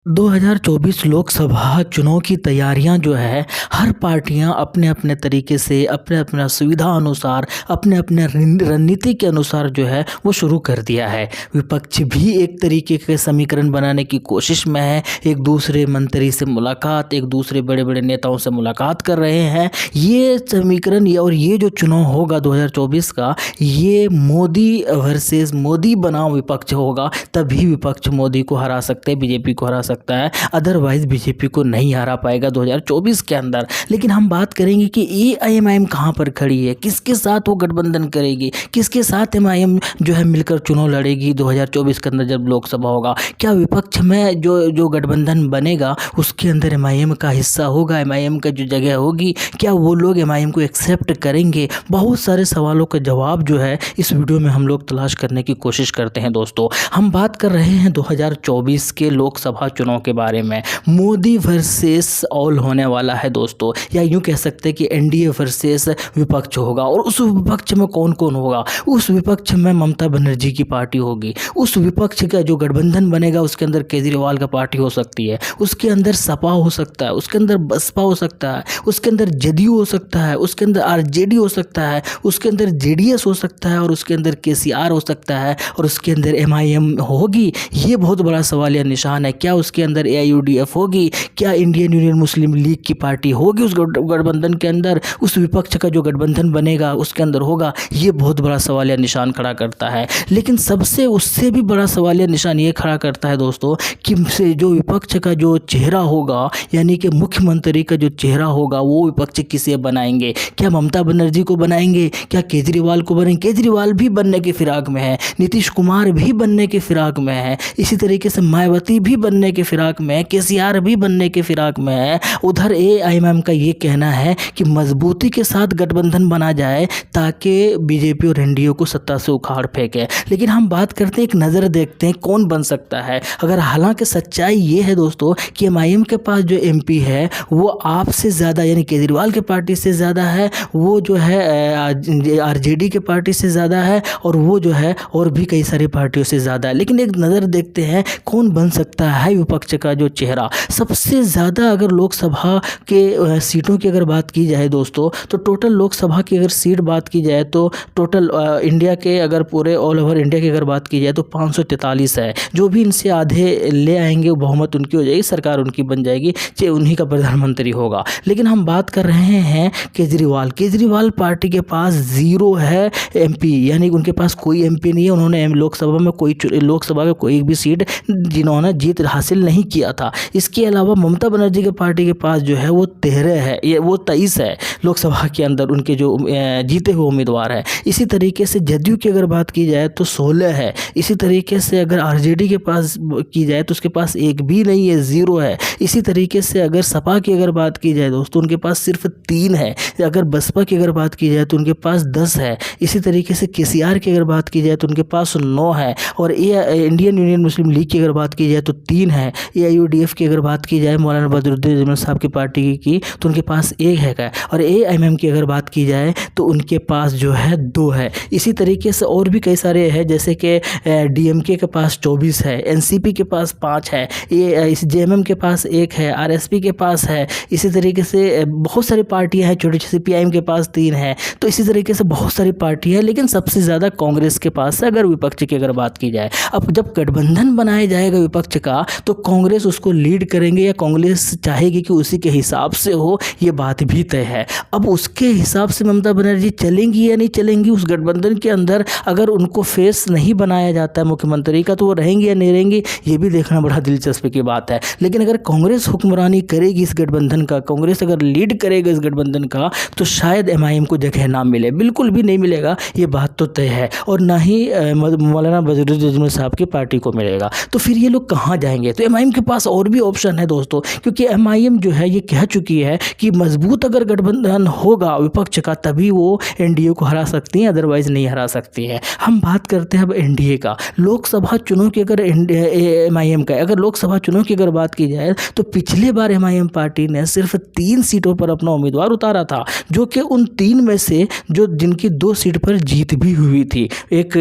2024 लोकसभा चुनाव की तैयारियां जो है हर पार्टियां अपने अपने तरीके से अपने अपना सुविधा अनुसार अपने अपने रणनीति के अनुसार जो है वो शुरू कर दिया है। विपक्ष भी एक तरीके के समीकरण बनाने की कोशिश में है, एक दूसरे मंत्री से मुलाकात, एक दूसरे बड़े बड़े नेताओं से मुलाकात कर रहे हैं। ये समीकरण और ये जो चुनाव होगा 2024 का, ये मोदी वर्सेस मोदी बनाम विपक्ष होगा। तभी विपक्ष मोदी को हरा सकते हैं, बीजेपी को हरा सकता है, अदरवाइज बीजेपी को नहीं हरा पाएगा 2024 के अंदर। लेकिन हम बात करेंगे कि एआईएमआईएम कहां पर खड़ी है, किसके साथ वो गठबंधन करेगी, किसके साथ एमआईएम जो है मिलकर चुनाव लड़ेगी 2024 के अंदर जब लोकसभा होगा। क्या विपक्ष में जो गठबंधन बनेगा उसके अंदर एमआईएम का हिस्सा होगा, एमआईएम का जो जगह होगी, क्या वो लोग एमआईएम को एक्सेप्ट करेंगे? बहुत सारे सवालों का जवाब जो है इस वीडियो में हम लोग तलाश करने की कोशिश करते हैं। दोस्तों, हम बात कर रहे हैं 2024 के लोकसभा चुनाव के बारे में। मोदी वर्सेस ऑल होने वाला है दोस्तों, या यूं कह सकते हैं कि एनडीए वर्सेस विपक्ष होगा। और उस विपक्ष में कौन कौन होगा? उस विपक्ष में ममता बनर्जी की पार्टी होगी। उस विपक्ष का जो गठबंधन बनेगा उसके अंदर केजरीवाल का पार्टी हो सकती है, उसके अंदर सपा हो सकता है, उसके अंदर बसपा हो सकता है, उसके अंदर जदयू हो सकता है, उसके अंदर आरजेडी हो सकता है, उसके अंदर जेडीएस हो सकता है, और उसके अंदर केसीआर हो सकता है, और उसके अंदर एमआईएम होगी। ये बहुत बड़ा सवालिया निशान है। क्या उसके अंदर एआईयूडीएफ होगी? क्या इंडियन यूनियन मुस्लिम लीग की पार्टी होगी उस गठबंधन के अंदर? उस विपक्ष का जो गठबंधन बनेगा उसके अंदर होगा? ये बहुत बड़ा सवालिया निशान खड़ा करता है। लेकिन सबसे उससे भी बड़ा सवालिया निशान ये खड़ा करता है दोस्तों कि जो विपक्ष का जो चेहरा होगा, यानी कि मुख्यमंत्री का जो चेहरा होगा, वो विपक्ष किसे बनाएंगे? क्या ममता बनर्जी को बनाएंगे? क्या केजरीवाल को बनाएंगे? केजरीवाल भी बनने की फिराक में है, नीतीश कुमार भी बनने की फिराक में है, इसी तरीके से मायावती भी बनने के फिराक में है, केसीआर भी बनने के फिराक में है। उधर एआईएमआईएम का ये कहना है कि मजबूती के साथ गठबंधन बना जाए ताकि बीजेपी और एनडीए को सत्ता से उखाड़ फेंके। लेकिन हम बात करते हैं, एक नज़र देखते हैं कौन बन सकता है। अगर हालांकि सच्चाई ये है दोस्तों कि एमआईएम के पास जो एमपी है वो आपसे ज़्यादा, यानी केजरीवाल के पार्टी से ज़्यादा है, वो जो है आरजेडी के पार्टी से ज़्यादा है, और वो जो है और भी कई सारी पार्टियों से ज़्यादा है। लेकिन एक नज़र देखते हैं कौन बन सकता है विपक्ष का जो चेहरा। सबसे ज़्यादा अगर लोकसभा के सीटों की अगर बात की जाए दोस्तों, तो टोटल लोकसभा की अगर सीट बात की जाए तो टोटल इंडिया के, अगर पूरे ऑल ओवर इंडिया की अगर बात की जाए तो 543 है। जो भी इनसे आधे ले आएंगे बहुमत उनकी हो जाएगी, सरकार उनकी बन जाएगी, चाहे उन्हीं का प्रधानमंत्री होगा। लेकिन हम बात कर रहे हैं केजरीवाल पार्टी के पास 0 है एमपी, यानी उनके पास कोई एमपी नहीं है। उन्होंने लोकसभा में कोई भी सीट जिन्होंने जीत हासिल नहीं किया था। इसके अलावा ममता बनर्जी के पार्टी के पास जो है वो 13 है, वो 23 है लोकसभा के अंदर उनके जो जीते हुए उम्मीदवार है। इसी तरीके से जदयू की अगर बात की जाए तो 16 है। इसी तरीके से अगर आरजेडी के पास की जाए तो उसके पास एक भी नहीं है, 0 है। इसी तरीके से अगर सपा की अगर बात की जाए दोस्तों, उनके पास सिर्फ 3 है। अगर बसपा की अगर बात की जाए तो उनके पास 10 है। इसी तरीके से केसीआर की अगर बात की जाए तो उनके पास 9 है। और इंडियन यूनियन मुस्लिम लीग की अगर बात की जाए तो 3 है। एआईयूडीएफ की अगर बात की जाए मौलाना बदरुद्दीन साहब की पार्टी की तो उनके पास 1 है। और एआईएमआईएम की अगर बात की जाए तो उनके पास जो है 2 है। इसी तरीके से और भी कई सारे हैं, जैसे कि डीएमके के पास 24 है, एनसीपी के पास 5 है, जेएमएम के पास 1 है, आरएसपी के पास है। इसी तरीके से बहुत सारी पार्टियां हैं, छोटी छोटी सीपीआईएम के पास 3 है। तो इसी तरीके से बहुत सारी पार्टियां हैं, लेकिन सबसे ज़्यादा कांग्रेस के पास है अगर विपक्ष की अगर बात की जाए। अब जब गठबंधन बनाया जाएगा विपक्ष का तो कांग्रेस उसको लीड करेंगे या कांग्रेस चाहेगी कि उसी के हिसाब से हो, ये बात भी तय है। अब उसके हिसाब से ममता बनर्जी चलेंगी या नहीं चलेंगी उस गठबंधन के अंदर? अगर उनको फेस नहीं बनाया जाता है मुख्यमंत्री का तो वो रहेंगी या नहीं रहेंगी, ये भी देखना बड़ा दिलचस्प की बात है। लेकिन अगर कांग्रेस हुक्मरानी करेगी इस गठबंधन का, कांग्रेस अगर लीड करेगा इस गठबंधन का, तो शायद एमआईएम को जगह ना मिले, बिल्कुल भी नहीं मिलेगा, ये बात तो तय है। और ना ही मौलाना बदरुद्दीन साहब की पार्टी को मिलेगा। तो फिर ये लोग कहाँ जाएंगे? तो एमआईएम के पास और भी ऑप्शन है दोस्तों, क्योंकि एमआईएम जो है ये कह चुकी है कि मजबूत अगर गठबंधन होगा विपक्ष का तभी वो एनडीए को हरा सकती हैं, अदरवाइज नहीं हरा सकती है। हम बात करते हैं अब एनडीए का। लोकसभा चुनाव की अगर एमआईएम का अगर लोकसभा चुनाव की अगर बात की जाए तो पिछले बार एमआईएम पार्टी ने सिर्फ 3 सीटों पर अपना उम्मीदवार उतारा था, जो कि उन 3 में से जो जिनकी 2 सीट पर जीत भी हुई थी, एक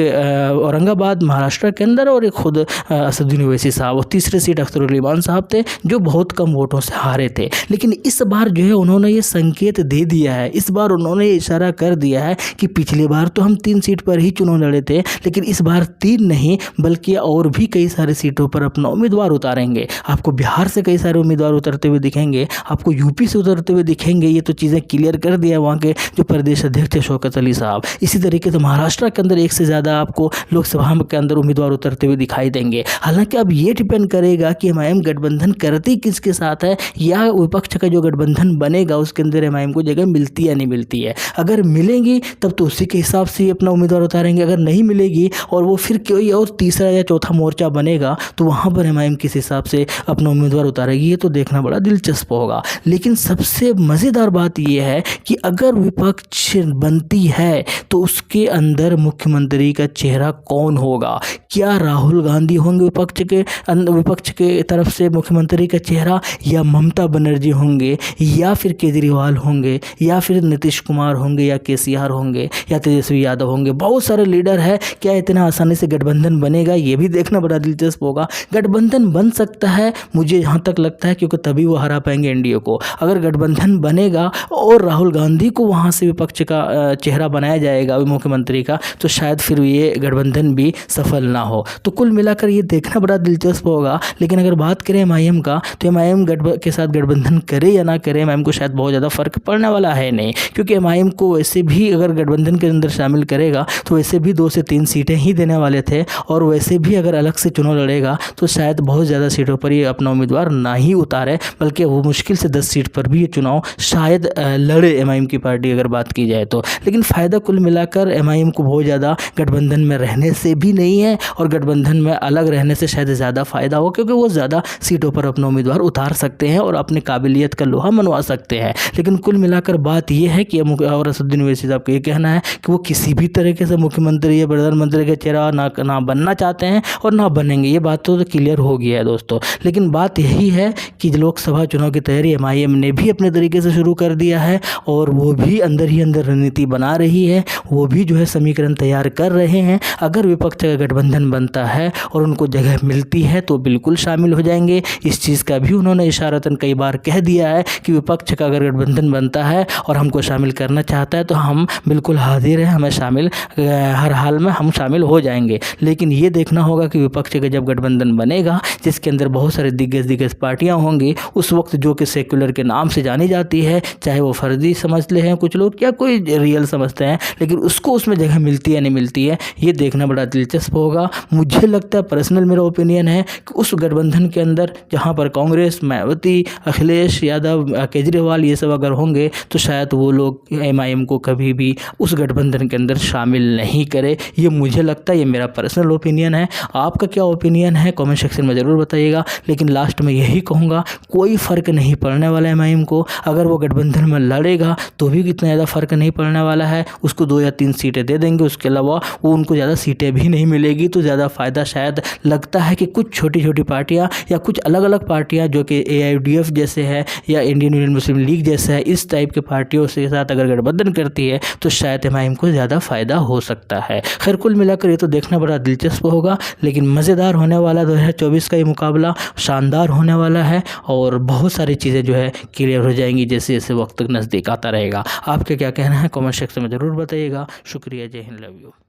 औरंगाबाद महाराष्ट्र के अंदर और एक खुद असदुद्दीन ओवैसी साहब, और तीसरे सीट अख्तरुल साहब थे जो बहुत कम वोटों से हारे थे। लेकिन इस बार जो है उन्होंने ये संकेत दे दिया है, इस बार उन्होंने इशारा कर दिया है कि पिछली बार तो हम 3 सीट पर ही चुनाव लड़े थे, लेकिन इस बार 3 नहीं बल्कि और भी कई सारी सीटों पर अपना उम्मीदवार उतारेंगे। आपको बिहार से कई सारे उम्मीदवार उतरते हुए दिखेंगे, आपको यूपी से उतरते हुए दिखेंगे। ये तो चीज़ें क्लियर कर दिया है वहाँ के जो प्रदेश अध्यक्ष थे शौकत अली साहब। इसी तरीके से महाराष्ट्र के अंदर एक से ज़्यादा आपको लोकसभा के अंदर उम्मीदवार उतरते हुए दिखाई देंगे। हालांकि अब ये डिपेंड करेगा कि एमआईएम गठबंधन करती किसके साथ है, या विपक्ष का जो गठबंधन बनेगा उसके अंदर एमआईएम को जगह मिलती या नहीं मिलती है। अगर मिलेंगी तब तो उसी के हिसाब से अपना उम्मीदवार उतारेंगे, अगर नहीं मिलेगी और वो फिर कोई और तीसरा या चौथा मोर्चा बनेगा तो वहाँ पर एमआईएम किस हिसाब से अपना उम्मीदवार उतारेगी, ये तो देखना बड़ा दिलचस्प होगा। लेकिन सबसे मज़ेदार बात यह है कि अगर विपक्ष बनती है तो उसके अंदर मुख्यमंत्री का चेहरा कौन होगा? क्या राहुल गांधी होंगे विपक्ष के तरफ से मुख्यमंत्री का चेहरा, या ममता बनर्जी होंगे, या फिर केजरीवाल होंगे, या फिर नीतीश कुमार होंगे, या केसीआर होंगे, या तेजस्वी यादव होंगे? बहुत सारे लीडर हैं। क्या इतना आसानी से गठबंधन बनेगा? ये भी देखना बड़ा दिलचस्प होगा। गठबंधन बन सकता है मुझे यहाँ तक लगता है, क्योंकि तभी वो हरा पाएंगे एनडीए को। अगर गठबंधन बनेगा और राहुल गांधी को वहाँ से विपक्ष का चेहरा बनाया जाएगा मुख्यमंत्री का, तो शायद फिर ये गठबंधन भी सफल ना हो। तो कुल मिलाकर ये देखना बड़ा दिलचस्प होगा। लेकिन अगर बात करें एमआईएम का, तो एमआईएम के साथ गठबंधन करे या ना करे, एमआईएम को शायद बहुत ज़्यादा फर्क पड़ने वाला है नहीं, क्योंकि एमआईएम को वैसे भी अगर गठबंधन के अंदर शामिल करेगा तो वैसे भी 2 से 3 सीटें ही देने वाले थे, और वैसे भी अगर अलग से चुनाव लड़ेगा तो शायद बहुत ज़्यादा सीटों पर ये अपना उम्मीदवार ना ही उतारे, बल्कि वो मुश्किल से 10 सीट पर भी ये चुनाव शायद लड़े एमआईएम की पार्टी अगर बात की जाए तो। लेकिन फ़ायदा कुल मिलाकर एमआईएम को बहुत ज़्यादा गठबंधन में रहने से भी नहीं है, और गठबंधन में अलग रहने से शायद ज़्यादा फ़ायदा हो, क्योंकि वो ज़्यादा सीटों पर अपना उम्मीदवार उतार सकते हैं और अपनी काबिलियत का लोहा मनवा सकते हैं। लेकिन कुल मिलाकर बात यह है कि असदुद्दीन ओवैसी साहब का ये कहना है कि वो किसी भी तरीके से मुख्यमंत्री या प्रधानमंत्री का चेहरा ना बनना चाहते हैं और ना बनेंगे। ये बात तो क्लियर हो गया है दोस्तों। लेकिन बात यही है कि लोकसभा चुनाव की तैयारी एमआईएम ने भी अपने तरीके से शुरू कर दिया है, और वो भी अंदर ही अंदर रणनीति बना रही है, वो भी जो है समीकरण तैयार कर रहे हैं। अगर विपक्ष का गठबंधन बनता है और उनको जगह मिलती है तो बिल्कुल शामिल हो जाएंगे। इस चीज़ का भी उन्होंने इशारतन कई बार कह दिया है कि विपक्ष का अगर गठबंधन बनता है और हमको शामिल करना चाहता है तो हम बिल्कुल हाजिर हैं, हमें शामिल हर हाल में हम शामिल हो जाएंगे। लेकिन ये देखना होगा कि विपक्ष का जब गठबंधन बनेगा जिसके अंदर बहुत सारे दिग्गज पार्टियाँ होंगी, उस वक्त जो कि सेक्युलर के नाम से जानी जाती है, चाहे वो फर्जी समझ ले हैं कुछ लोग या कोई रियल समझते हैं, लेकिन उसको उसमें जगह मिलती है नहीं मिलती है, ये देखना बड़ा दिलचस्प होगा। मुझे लगता है, पर्सनल मेरा ओपिनियन है कि उस गठबंधन के अंदर जहाँ पर कांग्रेस, मायावती, अखिलेश यादव, केजरीवाल ये सब अगर होंगे तो शायद वो लोग एमआईएम को कभी भी उस गठबंधन के अंदर शामिल नहीं करे। ये मुझे लगता है, ये मेरा पर्सनल ओपिनियन है। आपका क्या ओपिनियन है कमेंट सेक्शन में ज़रूर बताइएगा। लेकिन लास्ट में यही कहूँगा, कोई फ़र्क नहीं पड़ने वाला है एमआईएम को। अगर वो गठबंधन में लड़ेगा तो भी इतना ज़्यादा फ़र्क नहीं पड़ने वाला है। उसको 2 या 3 सीटें दे देंगे, उसके अलावा वो उनको ज़्यादा सीटें भी नहीं मिलेगी। तो ज़्यादा फ़ायदा शायद लगता है कि कुछ छोटी छोटी पार्टियाँ या कुछ अलग अलग पार्टियाँ जो कि AIUDF जैसे है या इंडियन यूनियन मुस्लिम लीग जैसा है, इस टाइप के पार्टियों के साथ अगर गठबंधन करती है तो शायद एमआईएम को ज़्यादा फ़ायदा हो सकता है। खैर कुल मिलाकर ये तो देखना बड़ा दिलचस्प होगा, लेकिन मज़ेदार होने वाला 2024 का ये मुकाबला शानदार होने वाला है, और बहुत सारी चीज़ें जो है क्लियर हो जाएंगी जैसे जैसे वक्त नज़दीक आता रहेगा। आपके क्या कहना है कमेंट सेक्शन में ज़रूर बताइएगा। शुक्रिया, जय हिंद, लव यू।